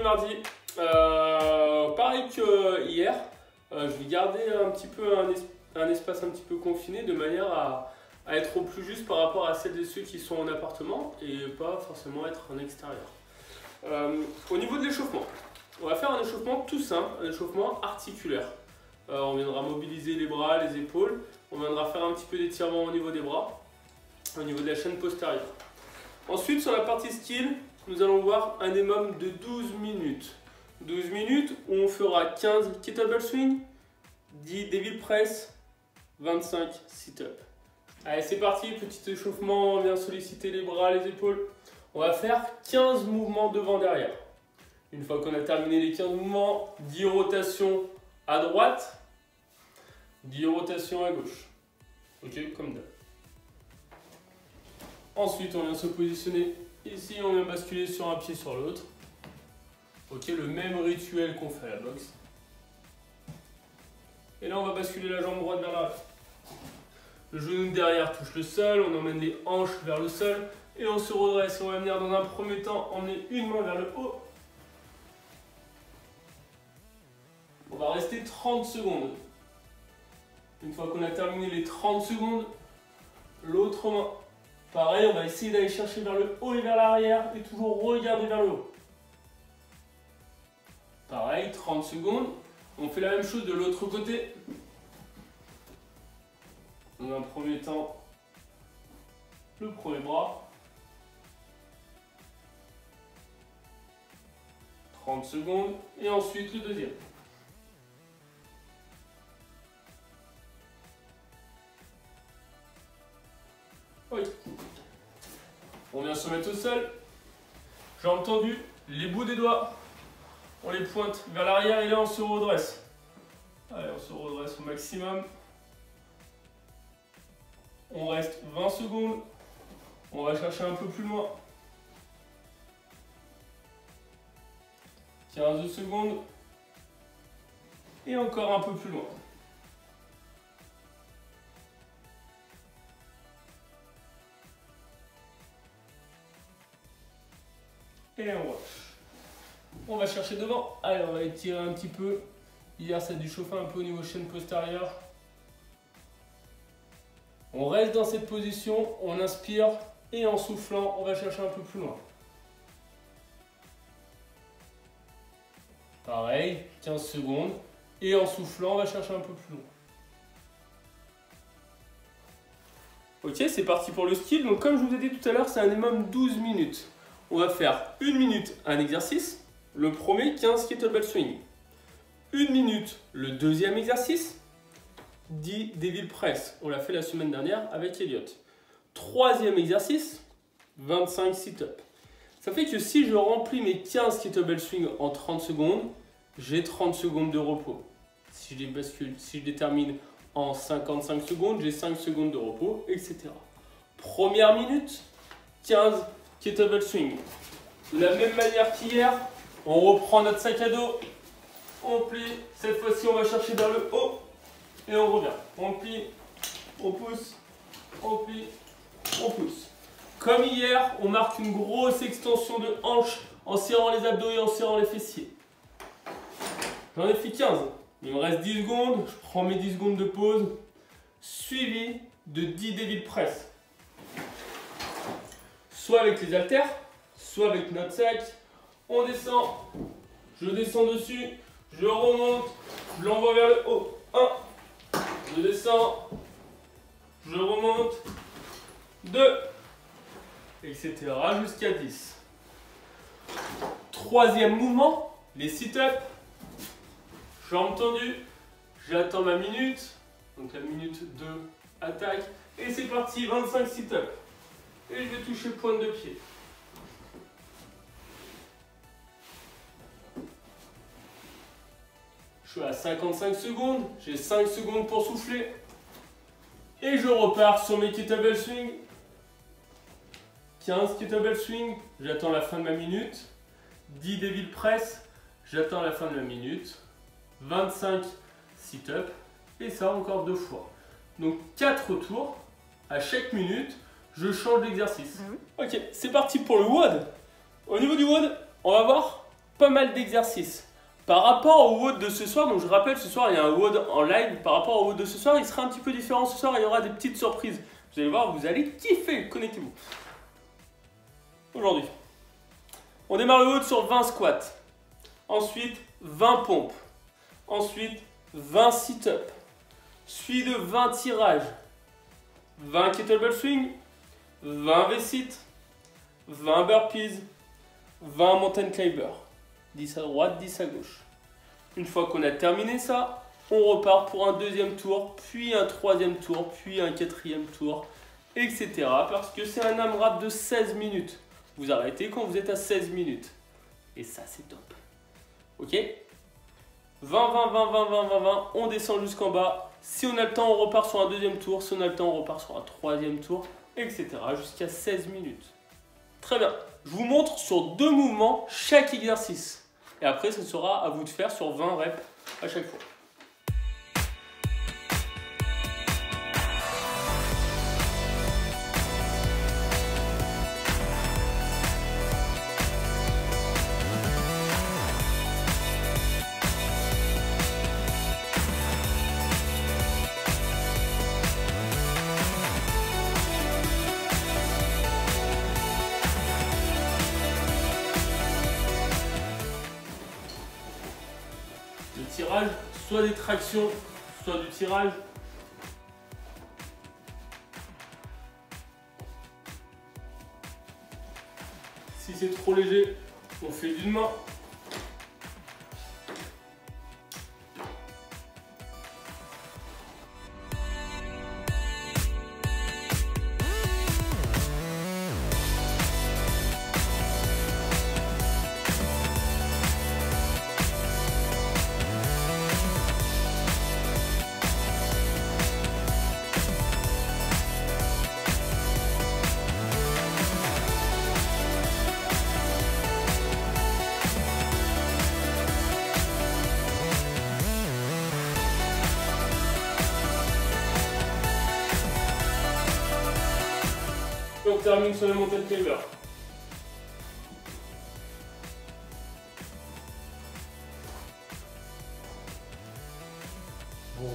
mardi. Pareil que hier, je vais garder un petit peu un espace un petit peu confiné de manière à être au plus juste par rapport à celles et ceux qui sont en appartement et pas forcément être en extérieur. Au niveau de l'échauffement, on va faire un échauffement tout simple, un échauffement articulaire. On viendra mobiliser les bras, les épaules, on viendra faire un petit peu d'étirement au niveau des bras, au niveau de la chaîne postérieure. Ensuite, sur la partie skill, nous allons voir un minimum de 12 minutes. 12 minutes où on fera 15 kettlebell swing, 10 devil press, 25 sit-up. Allez, c'est parti, petit échauffement, on vient solliciter les bras, les épaules. On va faire 15 mouvements devant-derrière. Une fois qu'on a terminé les 15 mouvements, 10 rotations à droite, 10 rotations à gauche. Ok, comme d'hab. Ensuite, on vient se positionner ici, on vient basculer sur un pied sur l'autre. Ok, le même rituel qu'on fait à la boxe. Et là, on va basculer la jambe droite vers l'arrière. Le genou derrière touche le sol, on emmène les hanches vers le sol et on se redresse. On va venir dans un premier temps emmener une main vers le haut. On va rester 30 secondes. Une fois qu'on a terminé les 30 secondes, l'autre main. Pareil, on va essayer d'aller chercher vers le haut et vers l'arrière et toujours regarder vers le haut. Pareil, 30 secondes. On fait la même chose de l'autre côté. Dans un premier temps, le premier bras. 30 secondes. Et ensuite le deuxième. Oui. On vient se mettre au sol. Jambes tendues, les bouts des doigts. On les pointe vers l'arrière et là on se redresse. Allez, on se redresse au maximum. On reste 20 secondes. On va chercher un peu plus loin. 15 secondes. Et encore un peu plus loin. Et on relâche. On va chercher devant. Allez, on va étirer un petit peu. Hier, ça a dû chauffer un peu au niveau chaîne postérieure. On reste dans cette position, on inspire et en soufflant, on va chercher un peu plus loin. Pareil, 15 secondes. Et en soufflant, on va chercher un peu plus loin. Ok, c'est parti pour le skill. Donc comme je vous ai dit tout à l'heure, c'est un minimum 12 minutes. On va faire 1 minute un exercice. Le premier, 15 kettlebell swing. 1 minute, le deuxième exercice. 10 devil press. On l'a fait la semaine dernière avec Elliot. Troisième exercice, 25 sit-up. Ça fait que si je remplis mes 15 kettlebell swing en 30 secondes, j'ai 30 secondes de repos. Si je les bascule, si je les termine en 55 secondes, j'ai 5 secondes de repos, etc. Première minute, 15 kettlebell swing. De la même manière qu'hier, on reprend notre sac à dos, on plie, cette fois-ci on va chercher vers le haut et on revient. On plie, on pousse, on plie, on pousse. Comme hier, on marque une grosse extension de hanche en serrant les abdos et en serrant les fessiers. J'en ai fait 15. Il me reste 10 secondes, je prends mes 10 secondes de pause, suivi de 10 devil press. Soit avec les haltères, soit avec notre sac. On descend, je descends dessus, je remonte, je l'envoie vers le haut. 1, je descends, je remonte, 2, etc. jusqu'à 10. Troisième mouvement, les sit-ups. Jambes tendues, j'attends ma minute, donc la minute de attaque, et c'est parti, 25 sit-ups. Et je vais toucher pointe de pied. Je suis à 55 secondes, j'ai 5 secondes pour souffler. Et je repars sur mes kettlebell swing. 15 kettlebell swing, j'attends la fin de ma minute. 10 devil press, j'attends la fin de la minute. 25 sit-up, et ça encore 2 fois. Donc 4 tours, à chaque minute, je change d'exercice. Ok, c'est parti pour le WOD. Au niveau du WOD, on va voir pas mal d'exercices. Par rapport au WOD de ce soir, donc je rappelle, ce soir il y a un WOD en live. Par rapport au WOD de ce soir, il sera un petit peu différent. Ce soir, il y aura des petites surprises. Vous allez voir, vous allez kiffer. Connectez-vous. Aujourd'hui, on démarre le WOD sur 20 squats. Ensuite, 20 pompes. Ensuite, 20 sit-ups. Suivi de 20 tirages. 20 kettlebell swing. 20 V-sit. 20 burpees. 20 mountain climber. 10 à droite, 10 à gauche. Une fois qu'on a terminé ça, on repart pour un deuxième tour, puis un troisième tour, puis un quatrième tour, etc. Parce que c'est un AMRAP de 16 minutes. Vous arrêtez quand vous êtes à 16 minutes. Et ça, c'est top. Ok? 20, 20, 20, 20, 20, 20, 20. On descend jusqu'en bas. Si on a le temps, on repart sur un deuxième tour. Si on a le temps, on repart sur un troisième tour, etc. Jusqu'à 16 minutes. Très bien. Je vous montre sur 2 mouvements chaque exercice. Et après, ce sera à vous de faire sur 20 reps à chaque fois. Le tirage, soit des tractions, soit du tirage. Si c'est trop léger, on fait d'une main. Et on termine sur le mountain climber. Bon.